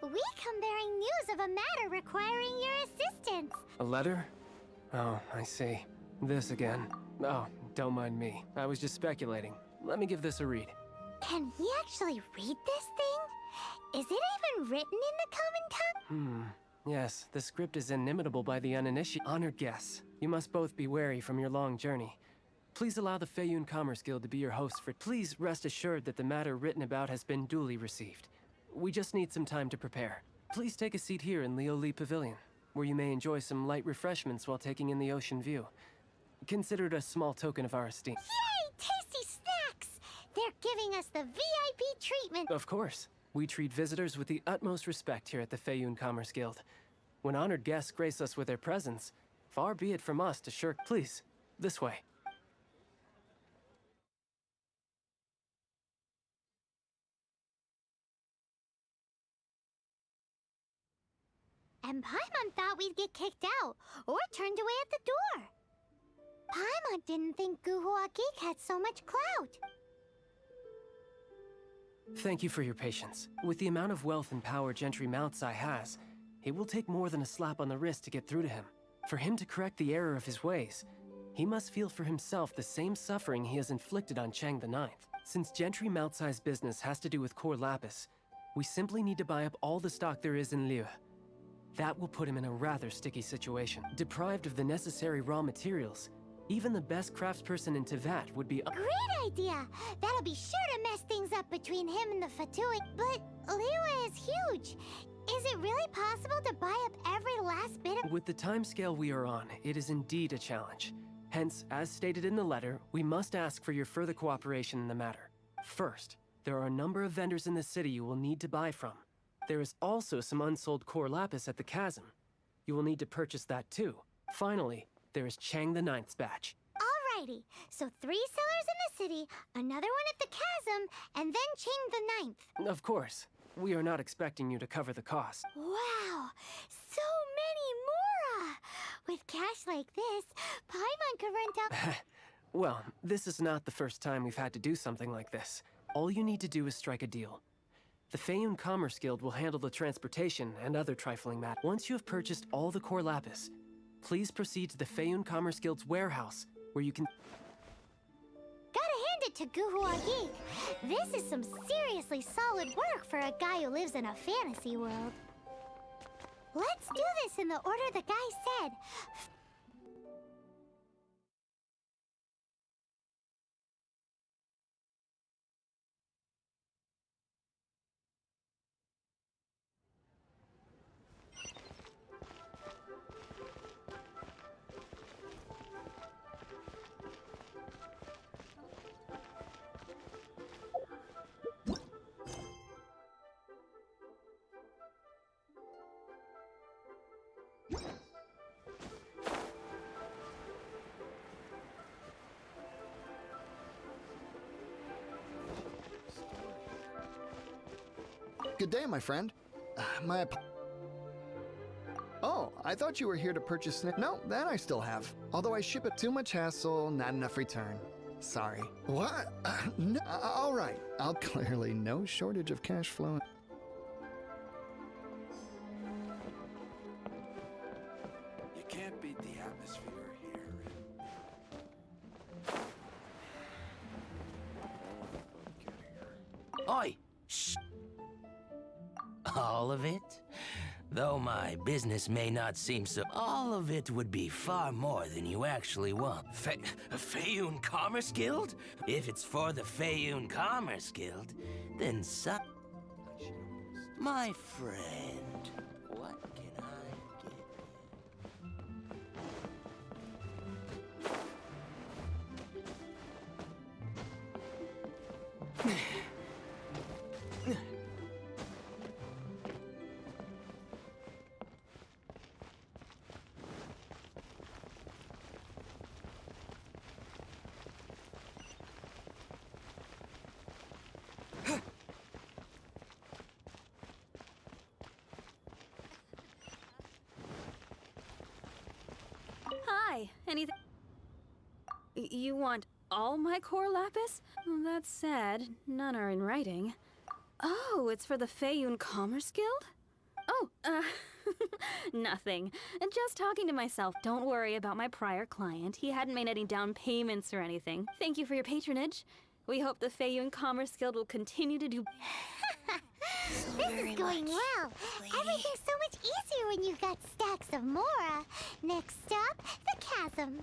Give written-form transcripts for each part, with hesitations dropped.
We come bearing news of a matter requiring your assistance. A letter? Oh, I see. This again. Oh, don't mind me. I was just speculating. Let me give this a read. Can we actually read this thing? Is it even written in the common tongue? Yes, the script is inimitable by the uninitiated. Honored guests, you must both be wary from your long journey. Please allow the Feiyun Commerce Guild to be your host for. Please rest assured that the matter written about has been duly received. We just need some time to prepare. Please take a seat here in Leo Lee Pavilion, where you may enjoy some light refreshments while taking in the ocean view. Consider it a small token of our esteem. Yay! Tasty snacks! They're giving us the VIP treatment. Of course. We treat visitors with the utmost respect here at the Feiyun Commerce Guild. When honored guests grace us with their presence, far be it from us to shirk. Please, this way. And Paimon thought we'd get kicked out, or turned away at the door. Paimon didn't think Guhua Geek had so much clout. Thank you for your patience. With the amount of wealth and power Gentry Moutsai has, it will take more than a slap on the wrist to get through to him. For him to correct the error of his ways, he must feel for himself the same suffering he has inflicted on Chang the Ninth. Since Gentry Moutsai's business has to do with core lapis, we simply need to buy up all the stock there is in Liu. That will put him in a rather sticky situation. Deprived of the necessary raw materials, even the best craftsperson in Tevat would be— Great idea! That'll be sure to mess things up between him and the Fatui. But Liyue is huge. Is it really possible to buy up every last bit of— With the timescale we are on, it is indeed a challenge. Hence, as stated in the letter, we must ask for your further cooperation in the matter. First, there are a number of vendors in the city you will need to buy from. There is also some unsold core lapis at the chasm. You will need to purchase that too. Finally, there is Chang the Ninth's batch. Alrighty, so 3 sellers in the city, another one at the chasm, and then Chang the Ninth. Of course, we are not expecting you to cover the cost. Wow, so many more! With cash like this, Paimon could rent out— Well, this is not the first time we've had to do something like this. All you need to do is strike a deal. The Feiyun Commerce Guild will handle the transportation and other trifling matters. Once you have purchased all the core lapis, please proceed to the Feiyun Commerce Guild's warehouse, where you can— Gotta hand it to Guhua Geek. This is some seriously solid work for a guy who lives in a fantasy world. Let's do this in the order the guy said. Good day, my friend. Oh, I thought you were here to purchase No, that I still have. Although I ship it too much hassle, not enough return. Sorry. What? No, all right. I'll clearly no shortage of cash flow. You can't beat the atmosphere here. Oi! Shh! All of it? Though my business may not seem so, all of it would be far more than you actually want. Feiyun Commerce Guild? If it's for the Feiyun Commerce Guild, then my friend, what can I get? Hi, anything? You want all my core lapis? Well, that's sad. None are in writing. Oh, it's for the Feiyun Commerce Guild? Oh, nothing. Just talking to myself. Don't worry about my prior client. He hadn't made any down payments or anything. Thank you for your patronage. We hope the Feiyun Commerce Guild will continue to do... This is going well. Everything's so much easier when you've got stacks of Mora. Next stop, the chasm.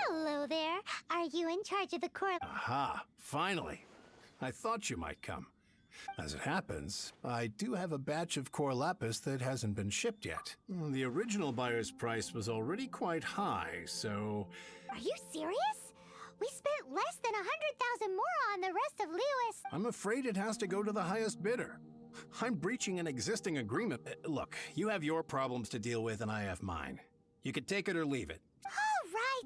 Hello there. Are you in charge of the core? Aha, finally. I thought you might come. As it happens, I do have a batch of core lapis that hasn't been shipped yet. The original buyer's price was already quite high, so... Are you serious? We spent less than 100,000 more on the rest of Lewis. I'm afraid it has to go to the highest bidder. I'm breaching an existing agreement. Look, you have your problems to deal with and I have mine. You can take it or leave it.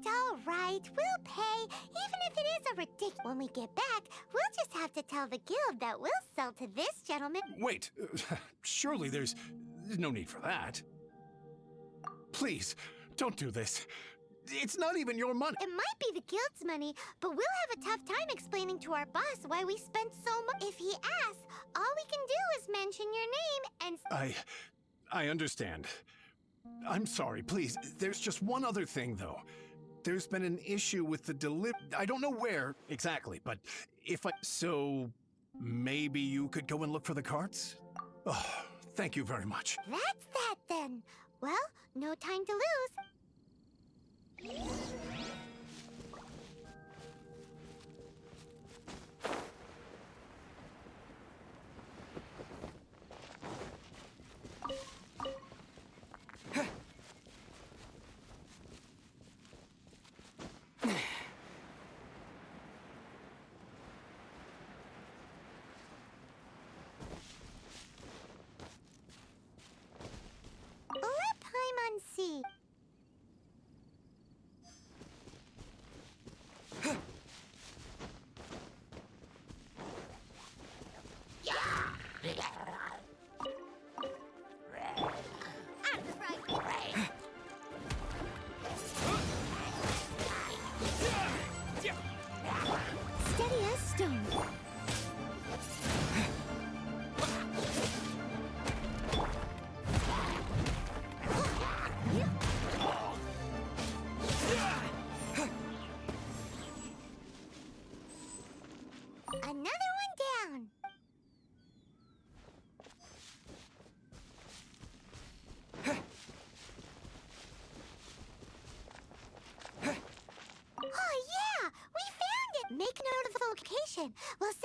All right. We'll pay, even if it is a ridiculous. When we get back, we'll just have to tell the guild that we'll sell to this gentleman. Wait, surely there's no need for that. Please, don't do this. It's not even your money. It might be the guild's money, but we'll have a tough time explaining to our boss why we spent so much. If he asks, all we can do is mention your name and... I understand. I'm sorry, please. There's just one other thing, though. There's been an issue with the I don't know where exactly, but if I... So, maybe you could go and look for the carts? Oh, thank you very much. That's that, then. Well, no time to lose. Let Paimon see. Steady as stone. Another one down. Oh yeah, we found it. Make note of the location. We'll send.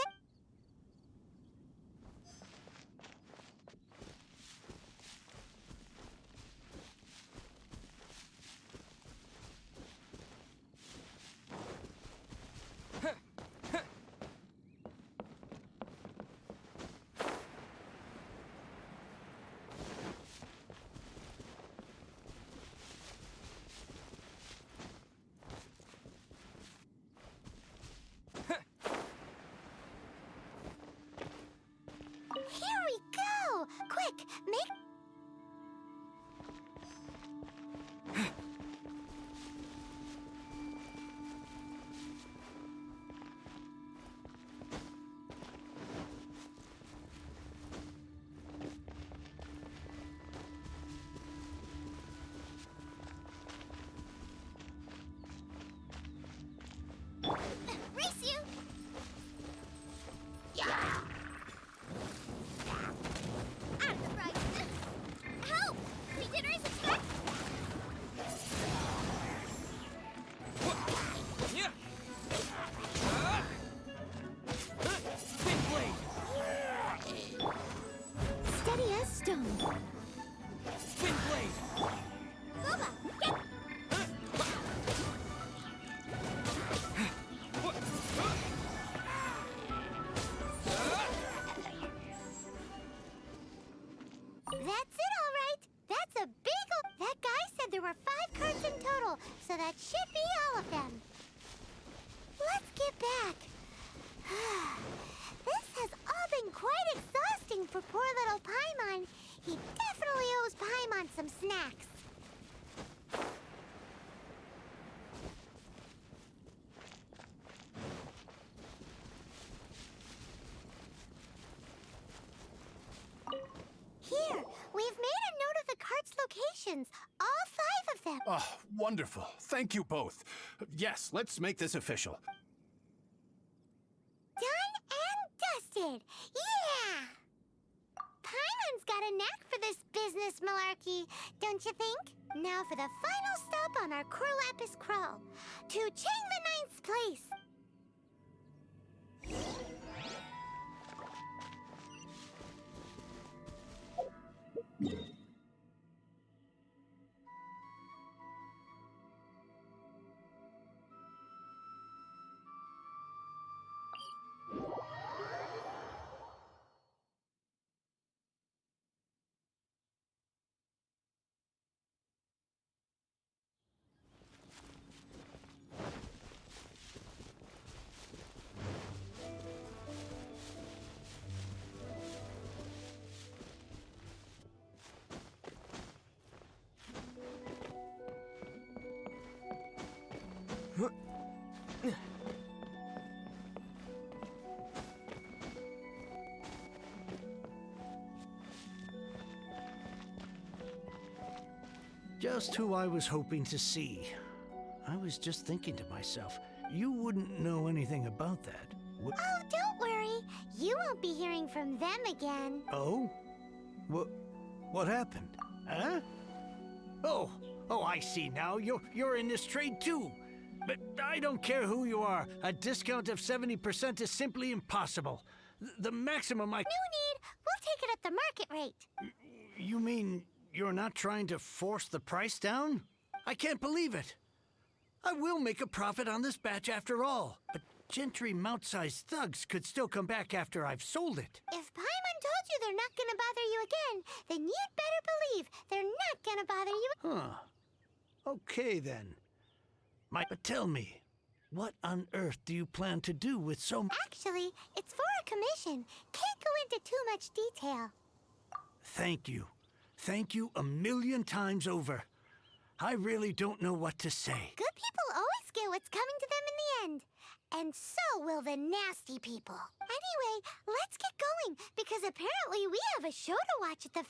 were 5 carts in total, so that should be all of them. Let's get back. This has all been quite exhausting for poor little Paimon. He definitely owes Paimon some snacks. Here, we've made a note of the cart's locations, all 5 of them. Oh, wonderful. Thank you both. Yes, let's make this official. Done and dusted. Yeah! Paimon's got a knack for this business malarkey, don't you think? Now for the final stop on our Corlapis crawl, to Chang the Ninth's place. Just who I was hoping to see. I was just thinking to myself, you wouldn't know anything about that. Oh, don't worry. You won't be hearing from them again. Oh? What happened? Huh? Oh, I see now. You're in this trade too. But I don't care who you are. A discount of 70% is simply impossible. The maximum I... No need. We'll take it at the market rate. You mean you're not trying to force the price down? I can't believe it. I will make a profit on this batch after all. But Gentry mount-sized thugs could still come back after I've sold it. If Paimon told you they're not gonna bother you again, then you'd better believe they're not gonna bother you. Huh. Okay, then. But tell me, what on earth do you plan to do with so much? Actually, it's for a commission. Can't go into too much detail. Thank you. Thank you a million times over. I really don't know what to say. Good people always get what's coming to them in the end. And so will the nasty people. Anyway, let's get going, because apparently we have a show to watch at the...